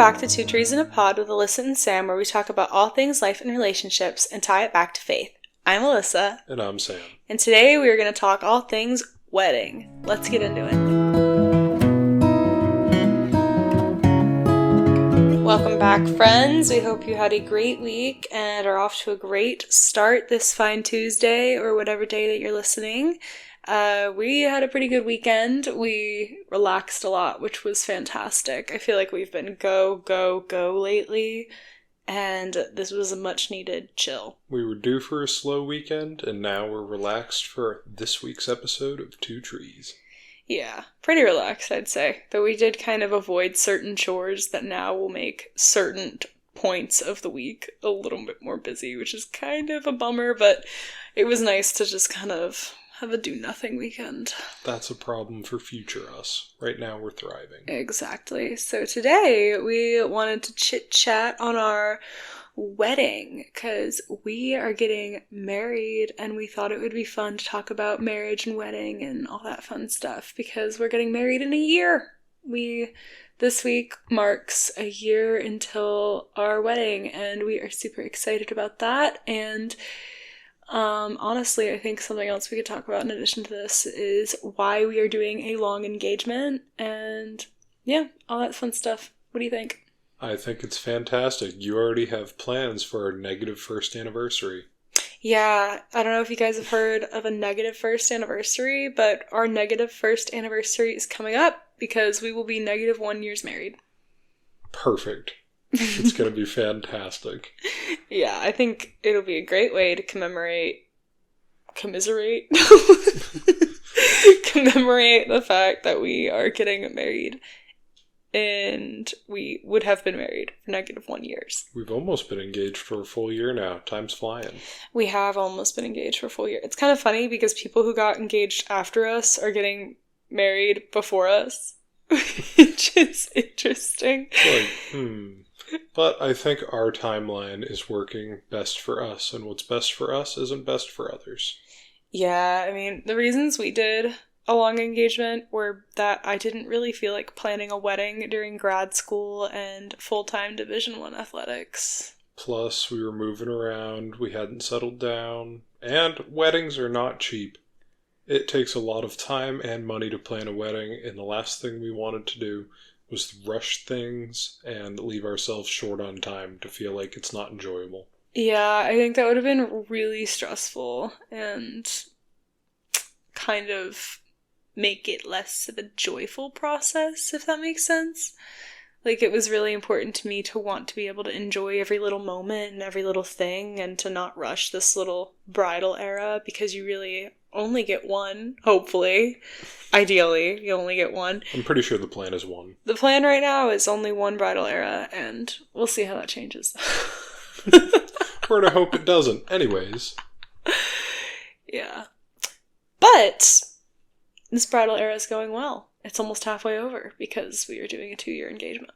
back to Two Trees in a Pod with Alyssa and Sam, where we talk about all things life and relationships and tie it back to faith. I'm Alyssa. And I'm Sam. And today we are going to talk all things wedding. Let's get into it. Welcome back, friends. We hope you had a great week and are off to a great start this fine Tuesday or whatever day that you're listening. We had a pretty good weekend. We relaxed a lot, which was fantastic. I feel like we've been go lately, and this was a much needed chill. We were due for a slow weekend, and now we're relaxed for this week's episode of Two Trees. Yeah, pretty relaxed, I'd say. Though we did kind of avoid certain chores that now will make certain points of the week a little bit more busy, which is kind of a bummer, but it was nice to just kind of have a do-nothing weekend. That's a problem for future us. Right now we're thriving. Exactly. So today we wanted to chit-chat on our wedding because we are getting married and we thought it would be fun to talk about marriage and wedding and all that fun stuff because we're getting married in a year. This week marks a year until our wedding and we are super excited about that. And honestly, I think something else we could talk about in addition to this is why we are doing a long engagement and yeah, all that fun stuff. What do you think? I think it's fantastic. You already have plans for our negative first anniversary. Yeah, I don't know if you guys have heard of a negative first anniversary, but our negative first anniversary is coming up because we will be negative 1 year married. Perfect. It's going to be fantastic. Yeah, I think it'll be a great way to commiserate the fact that we are getting married. And we would have been married for negative 1 year. We've almost been engaged for a full year now. Time's flying. We have almost been engaged for a full year. It's kind of funny because people who got engaged after us are getting married before us. Which is interesting. But I think our timeline is working best for us, and what's best for us isn't best for others. Yeah, I mean, the reasons we did a long engagement were that I didn't really feel like planning a wedding during grad school and full-time Division I athletics. Plus, we were moving around, we hadn't settled down, and weddings are not cheap. It takes a lot of time and money to plan a wedding, and the last thing we wanted to do was rush things and leave ourselves short on time to feel like it's not enjoyable. Yeah, I think that would have been really stressful and kind of make it less of a joyful process, if that makes sense. Like, it was really important to me to want to be able to enjoy every little moment and every little thing and to not rush this little bridal era because you really only get one, hopefully. Ideally, you only get one. I'm pretty sure the plan is one. The plan right now is only one bridal era, and we'll see how that changes. We're to hope it doesn't. Anyways. Yeah. But this bridal era is going well. It's almost halfway over because we are doing a 2-year engagement.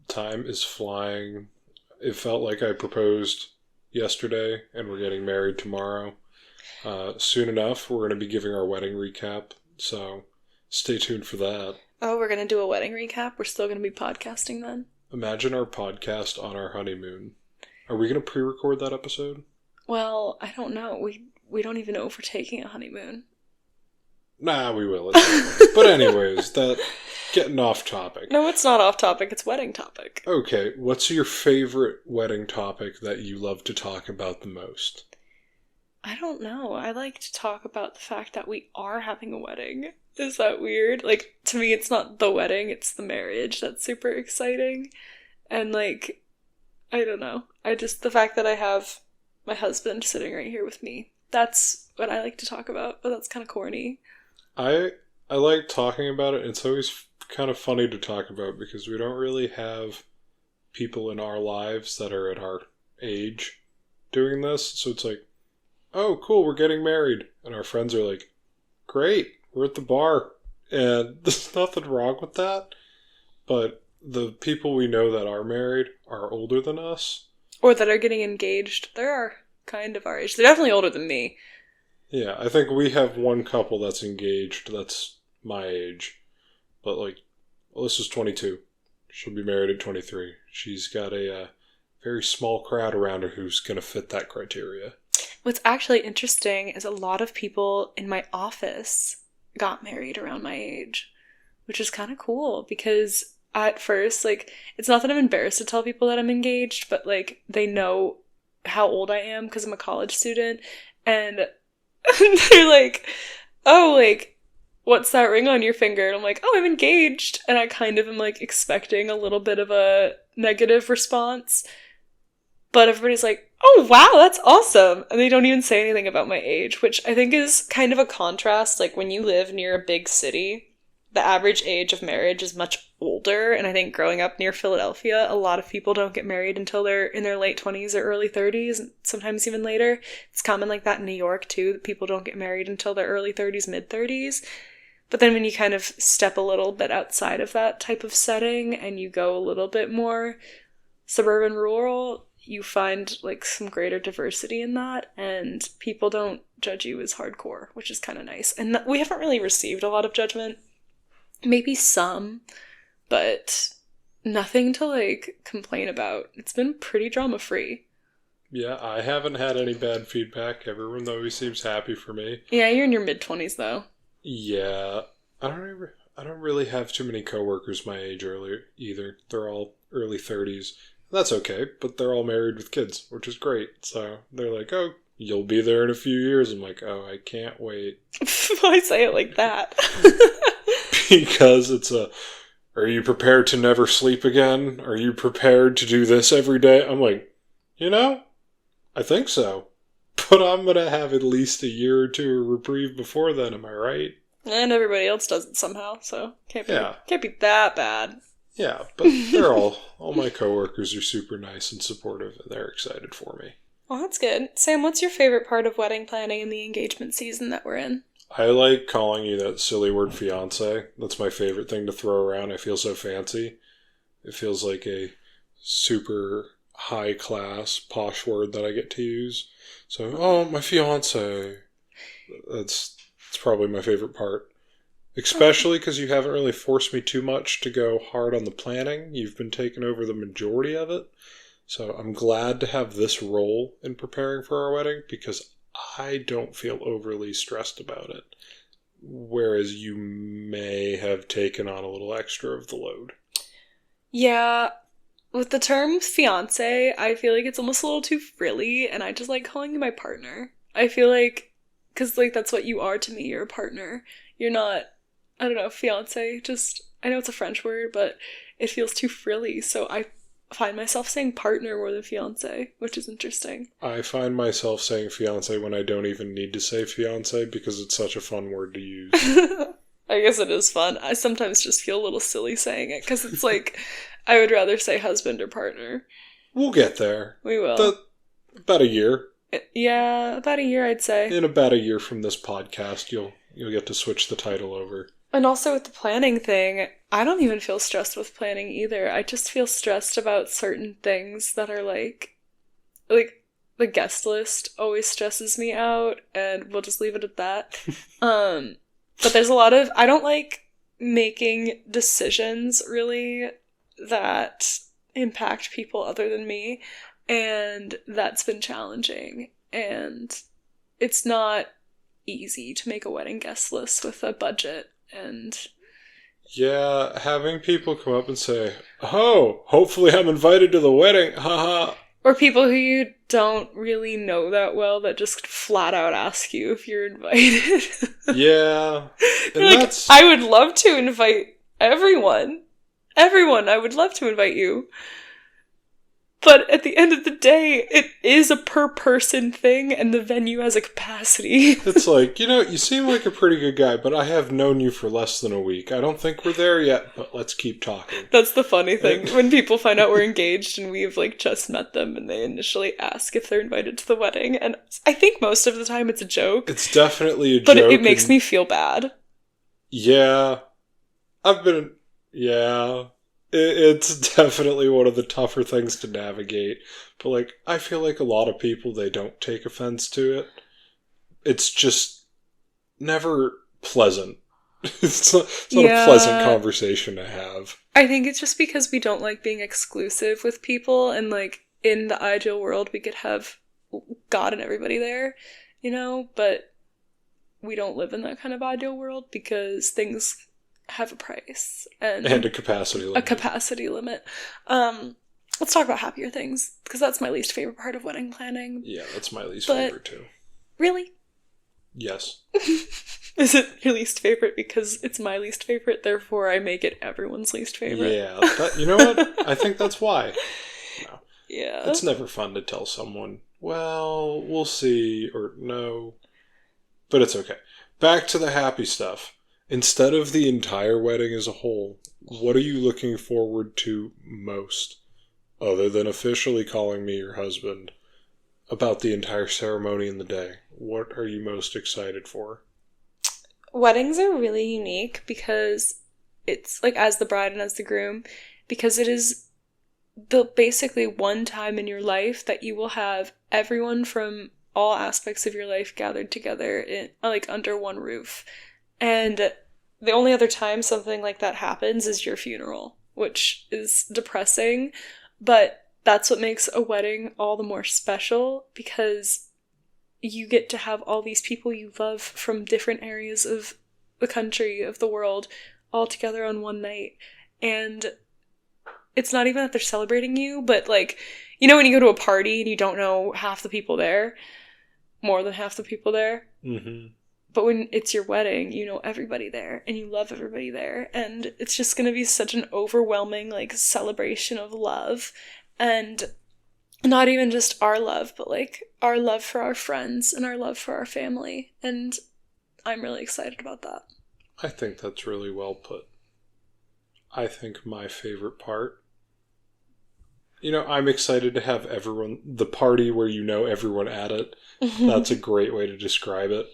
Time is flying. It felt like I proposed yesterday, and we're getting married tomorrow. Soon enough, we're going to be giving our wedding recap, so stay tuned for that. Oh, we're going to do a wedding recap? We're still going to be podcasting then? Imagine our podcast on our honeymoon. Are we going to pre-record that episode? Well, I don't know. We don't even know if we're taking a honeymoon. Nah, we will. But anyways, getting off topic. No, it's not off topic. It's wedding topic. Okay, what's your favorite wedding topic that you love to talk about the most? I don't know. I like to talk about the fact that we are having a wedding. Is that weird? Like, to me, it's not the wedding, it's the marriage that's super exciting. And, like, I don't know. The fact that I have my husband sitting right here with me, that's what I like to talk about, but that's kind of corny. I like talking about it. It's always kind of funny to talk about because we don't really have people in our lives that are at our age doing this. So it's like, oh, cool, we're getting married. And our friends are like, great, we're at the bar. And there's nothing wrong with that. But the people we know that are married are older than us. Or that are getting engaged. They are kind of our age. They're definitely older than me. Yeah, I think we have one couple that's engaged that's my age. But, like, Alyssa's 22. She'll be married at 23. She's got a very small crowd around her who's going to fit that criteria. What's actually interesting is a lot of people in my office got married around my age, which is kind of cool because at first, like, it's not that I'm embarrassed to tell people that I'm engaged, but, like, they know how old I am because I'm a college student, and they're like, oh, like, what's that ring on your finger? And I'm like, oh, I'm engaged. And I kind of am, like, expecting a little bit of a negative response. But everybody's like, oh, wow, that's awesome. And they don't even say anything about my age, which I think is kind of a contrast. Like, when you live near a big city, the average age of marriage is much older. And I think growing up near Philadelphia, a lot of people don't get married until they're in their late 20s or early 30s, sometimes even later. It's common like that in New York, too, that people don't get married until their early 30s, mid 30s. But then when you kind of step a little bit outside of that type of setting and you go a little bit more suburban, rural, you find, like, some greater diversity in that, and people don't judge you as hardcore, which is kind of nice. And we haven't really received a lot of judgment. Maybe some, but nothing to, like, complain about. It's been pretty drama-free. Yeah, I haven't had any bad feedback. Everyone always seems happy for me. Yeah, you're in your mid-20s, though. Yeah, I don't really have too many coworkers my age either. They're all early 30s. That's okay, but they're all married with kids, which is great. So they're like, oh, you'll be there in a few years. I'm like, oh, I can't wait. Why say it like that? Because it's are you prepared to never sleep again? Are you prepared to do this every day? I'm like, I think so. But I'm going to have at least a year or two of reprieve before then, am I right? And everybody else does it somehow, so can't be that bad. Yeah, but they're all my coworkers are super nice and supportive, and they're excited for me. Well, that's good. Sam, what's your favorite part of wedding planning and the engagement season that we're in? I like calling you that silly word fiancé. That's my favorite thing to throw around. I feel so fancy. It feels like a super high-class, posh word that I get to use. So, oh, my fiancé. It's probably my favorite part. Especially because you haven't really forced me too much to go hard on the planning. You've been taking over the majority of it. So I'm glad to have this role in preparing for our wedding because I don't feel overly stressed about it. Whereas you may have taken on a little extra of the load. Yeah, with the term fiancé, I feel like it's almost a little too frilly, and I just like calling you my partner. I feel like, because, like, that's what you are to me, you're a partner. You're not, I don't know, fiancé, just, I know it's a French word, but it feels too frilly, so I find myself saying partner more than fiancé, which is interesting. I find myself saying fiancé when I don't even need to say fiancé because it's such a fun word to use. I guess it is fun. I sometimes just feel a little silly saying it, because it's like, I would rather say husband or partner. We'll get there. We will. About a year. Yeah, about a year, I'd say. In about a year from this podcast, you'll get to switch the title over. And also with the planning thing, I don't even feel stressed with planning either. I just feel stressed about certain things that are like the guest list always stresses me out, and we'll just leave it at that. But there's a lot of, I don't like making decisions really that impact people other than me, and that's been challenging. And it's not easy to make a wedding guest list with a budget. And yeah, having people come up and say, oh, hopefully I'm invited to the wedding, haha. Or people who you don't really know that well that just flat out ask you if you're invited. Yeah. You're like, I would love to invite everyone. Everyone, I would love to invite you. But at the end of the day, it is a per-person thing, and the venue has a capacity. It's like, you seem like a pretty good guy, but I have known you for less than a week. I don't think we're there yet, but let's keep talking. That's the funny thing. When people find out we're engaged and we've, like, just met them, and they initially ask if they're invited to the wedding, and I think most of the time it's a joke. It's definitely a joke. But it makes me feel bad. Yeah. Yeah. It's definitely one of the tougher things to navigate. But, like, I feel like a lot of people, they don't take offense to it. It's just never pleasant. It's not a pleasant Yeah. conversation to have. I think it's just because we don't like being exclusive with people, and like in the ideal world, we could have God and everybody there, but we don't live in that kind of ideal world because things have a price And and a capacity a limit. capacity limit. Um, let's talk about happier things because that's my least favorite part of wedding planning. Yeah, that's my least But favorite too. really, Yes. is it your least favorite because it's my least favorite, therefore I make it everyone's least favorite? Yeah, you know what? I think that's why. No. Yeah. It's never fun to tell someone, well, we'll see, or no. But it's okay. Back to the happy stuff. Instead of the entire wedding as a whole, what are you looking forward to most? Other than officially calling me your husband, about the entire ceremony and the day. What are you most excited for? Weddings are really unique because it's like as the bride and as the groom, because it is the basically one time in your life that you will have everyone from all aspects of your life gathered together in like under one roof. And the only other time something like that happens is your funeral, which is depressing, but that's what makes a wedding all the more special because you get to have all these people you love from different areas of the country, of the world, all together on one night. And it's not even that they're celebrating you, but like, when you go to a party and you don't know half the people there, more than half the people there, Mm-hmm. but when it's your wedding, you know everybody there and you love everybody there. And it's just going to be such an overwhelming, like, celebration of love. And not even just our love, but like our love for our friends and our love for our family. And I'm really excited about that. I think that's really well put. I think my favorite part, I'm excited to have everyone, the party where everyone at it. That's a great way to describe it.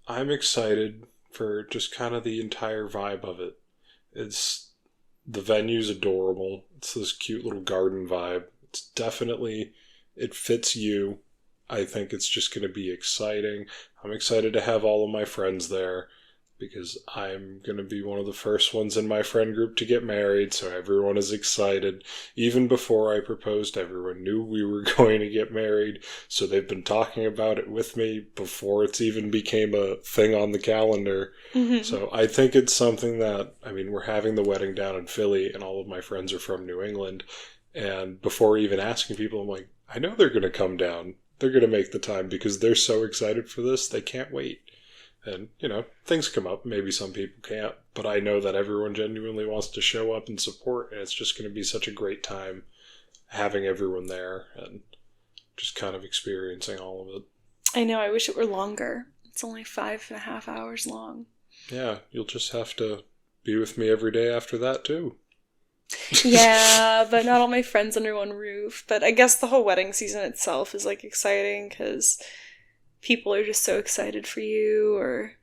I'm excited for just kind of the entire vibe of it. The venue's adorable. It's this cute little garden vibe. It fits you. I think it's just going to be exciting. I'm excited to have all of my friends there because I'm going to be one of the first ones in my friend group to get married, so everyone is excited. Even before I proposed, everyone knew we were going to get married, so they've been talking about it with me before it's even became a thing on the calendar. Mm-hmm. So I think it's something that, we're having the wedding down in Philly, and all of my friends are from New England, and before even asking people, I'm like, I know they're going to come down. They're going to make the time because they're so excited for this, they can't wait. And, things come up. Maybe some people can't. But I know that everyone genuinely wants to show up and support. And it's just going to be such a great time having everyone there and just kind of experiencing all of it. I know, I wish it were longer. It's only 5.5 hours long. Yeah, you'll just have to be with me every day after that, too. Yeah, but not all my friends under one roof. But I guess the whole wedding season itself is like exciting because people are just so excited for you, or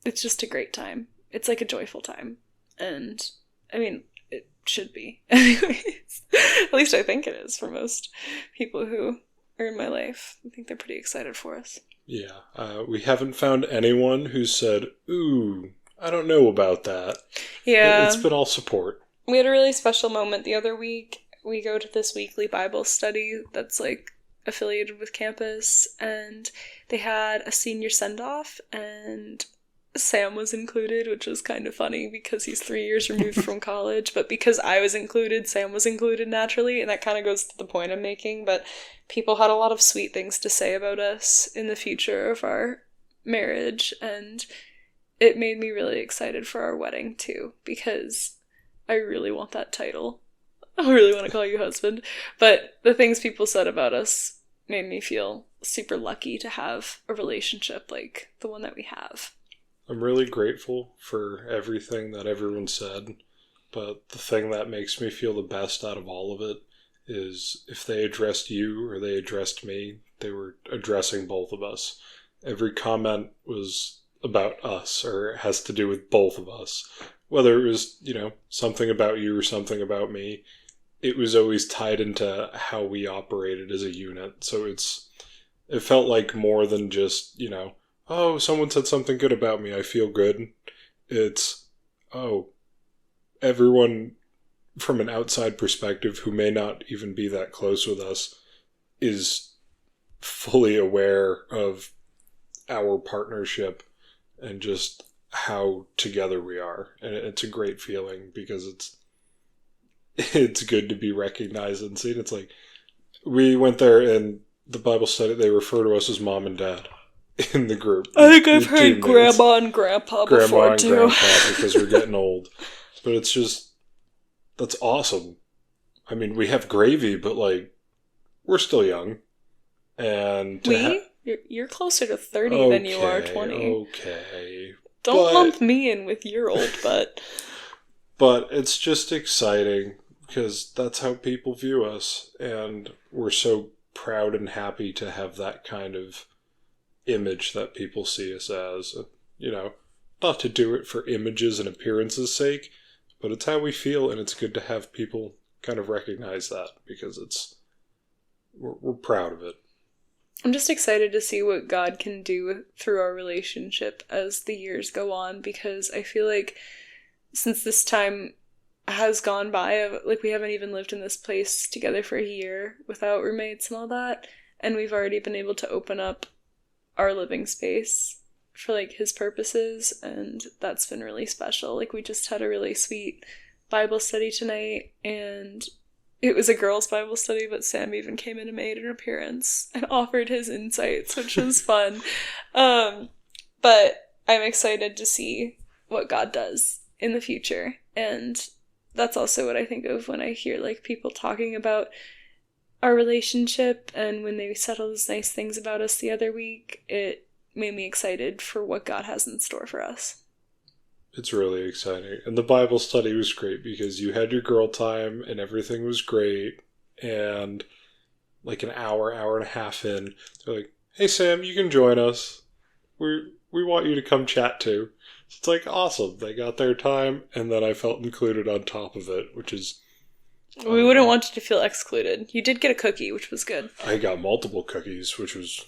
it's just a great time. It's like a joyful time. And it should be. Anyways, at least I think it is for most people who are in my life. I think they're pretty excited for us. Yeah, we haven't found anyone who said, ooh, I don't know about that. Yeah. It's been all support. We had a really special moment the other week. We go to this weekly Bible study that's like affiliated with campus, and they had a senior send-off, and Sam was included, which was kind of funny because he's 3 years removed from college, but because I was included, Sam was included naturally, and that kind of goes to the point I'm making. But people had a lot of sweet things to say about us in the future of our marriage, and it made me really excited for our wedding too, because I really want that title. I really want to call you husband. But the things people said about us made me feel super lucky to have a relationship like the one that we have. I'm really grateful for everything that everyone said, but the thing that makes me feel the best out of all of it is if they addressed you or they addressed me, they were addressing both of us. Every comment was about us or has to do with both of us. Whether it was, something about you or something about me, it was always tied into how we operated as a unit. So it felt like more than just, oh, someone said something good about me, I feel good. It's, oh, everyone from an outside perspective who may not even be that close with us is fully aware of our partnership and just how together we are. And it's a great feeling because it's good to be recognized and seen. It's like, we went there and the Bible study, they refer to us as mom and dad in the group. I think I've heard grandma and grandpa before too. Grandpa, because we're getting old. But it's just, that's awesome. I mean, we have gravy, but like, we're still young. And you're closer to 30 than you are 20. Okay. Don't lump me in with your old butt. But it's just exciting because that's how people view us. And we're so proud and happy to have that kind of image that people see us as. You know, not to do it for images and appearances' sake, but it's how we feel, and it's good to have people kind of recognize that because we're proud of it. I'm just excited to see what God can do through our relationship as the years go on, because I feel like since this time has gone by, like, we haven't even lived in this place together for a year without roommates and all that, and we've already been able to open up our living space for like his purposes, and that's been really special. Like, we just had a really sweet Bible study tonight, and it was a girls' Bible study, but Sam even came in and made an appearance and offered his insights, which was fun. But I'm excited to see what God does in the future. And that's also what I think of when I hear like people talking about our relationship, and when they said all those nice things about us the other week, it made me excited for what God has in store for us. It's really exciting. And the Bible study was great because you had your girl time and everything was great. And like an hour and a half in, they're like, hey Sam, you can join us. We want you to come chat too. It's like awesome. They got their time, and then I felt included on top of it, which is... We wouldn't want you to feel excluded. You did get a cookie, which was good. I got multiple cookies, which was...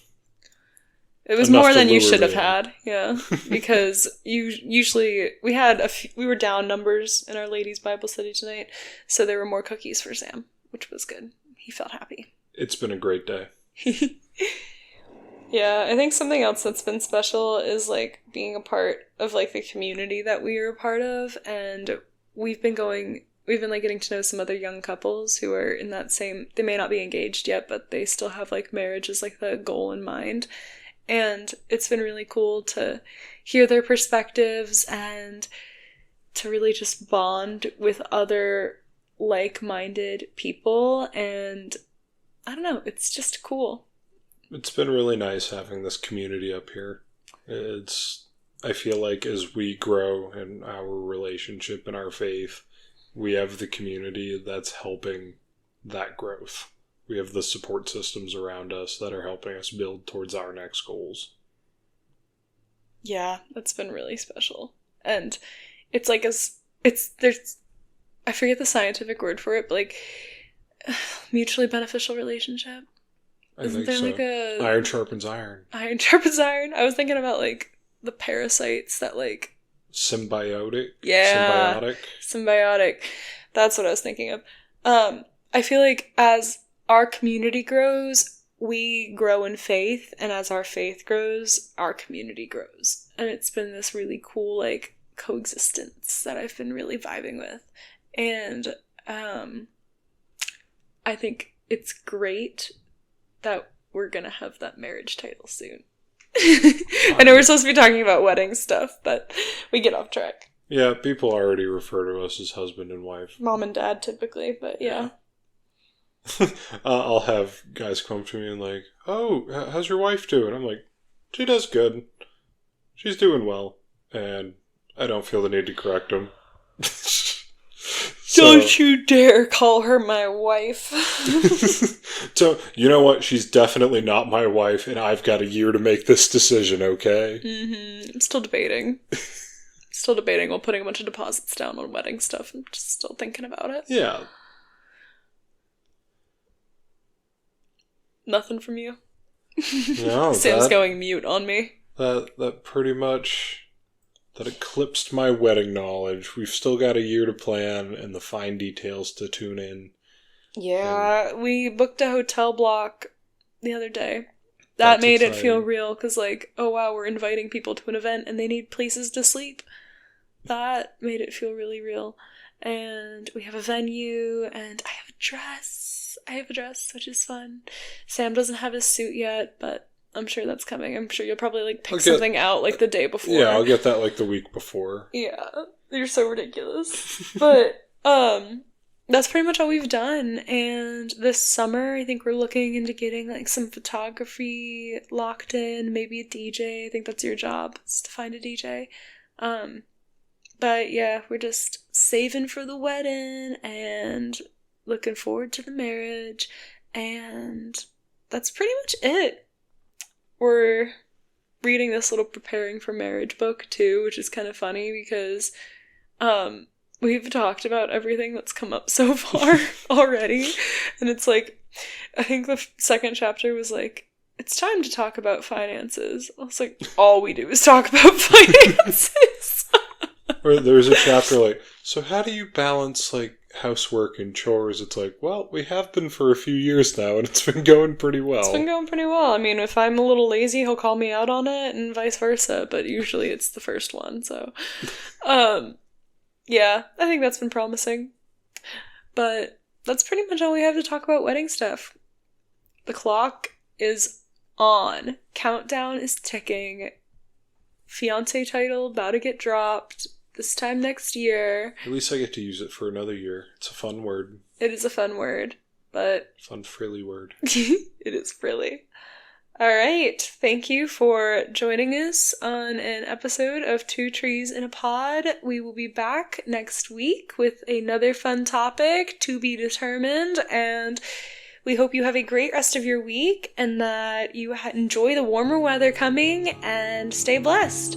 It was more than you should have had, yeah. Because usually we were down numbers in our ladies' Bible study tonight, so there were more cookies for Sam, which was good. He felt happy. It's been a great day. Yeah, I think something else that's been special is like being a part of like the community that we are a part of, and we've been like getting to know some other young couples who are in that same, they may not be engaged yet, but they still have like marriage as like the goal in mind. And it's been really cool to hear their perspectives and to really just bond with other like-minded people. And I don't know, it's just cool. It's been really nice having this community up here. I feel like as we grow in our relationship and our faith, we have the community that's helping that growth. We have the support systems around us that are helping us build towards our next goals. Yeah, that's been really special. And it's like there's, I forget the scientific word for it, but like mutually beneficial relationship. Isn't there so. Like a... Iron sharpens iron. Iron sharpens iron. I was thinking about like the parasites that like... Symbiotic? Yeah. Symbiotic. That's what I was thinking of. I feel like as our community grows, we grow in faith, and as our faith grows, our community grows. And it's been this really cool, like, coexistence that I've been really vibing with. And I think it's great that we're gonna have that marriage title soon. I know we're supposed to be talking about wedding stuff, but we get off track. Yeah, people already refer to us as husband and wife. Mom and dad, typically, but yeah. I'll have guys come up to me and like, oh, how's your wife doing? I'm like, she does good. She's doing well. And I don't feel the need to correct them. Don't you dare call her my wife. So, you know what? She's definitely not my wife, and I've got a year to make this decision, okay? Mm-hmm. I'm still debating. Still debating while putting a bunch of deposits down on wedding stuff. I'm just still thinking about it. Yeah. Nothing from you? No. Sam's going mute on me. That pretty much that eclipsed my wedding knowledge. We've still got a year to plan and the fine details to tune in. Yeah, we booked a hotel block the other day. That made it feel real, because, like, oh wow, we're inviting people to an event and they need places to sleep. That made it feel really real. And we have a venue, and I have a dress, which is fun. Sam doesn't have his suit yet, but I'm sure that's coming. I'm sure you'll probably, like, pick something out, like, the day before. Yeah, I'll get that, like, the week before. Yeah, you're so ridiculous. But, that's pretty much all we've done, and this summer I think we're looking into getting like some photography locked in, maybe a DJ. I think that's your job, is to find a DJ. But yeah, we're just saving for the wedding and looking forward to the marriage, and that's pretty much it. We're reading this little preparing for marriage book too, which is kind of funny because we've talked about everything that's come up so far already, and it's like, I think the second chapter was like, it's time to talk about finances. I was like, all we do is talk about finances. Or there's a chapter like, so how do you balance like housework and chores? It's like, well, we have been for a few years now, and it's been going pretty well. It's been going pretty well. I mean, if I'm a little lazy, he'll call me out on it, and vice versa, but usually it's the first one, so. Yeah, I think that's been promising. But that's pretty much all we have to talk about wedding stuff. The clock is on. Countdown is ticking. Fiancé title about to get dropped this time next year. At least I get to use it for another year. It's a fun word. It is a fun word, but... Fun frilly word. It is frilly. Alright, thank you for joining us on an episode of Two Trees in a Pod. We will be back next week with another fun topic to be determined, and we hope you have a great rest of your week and that you enjoy the warmer weather coming and stay blessed.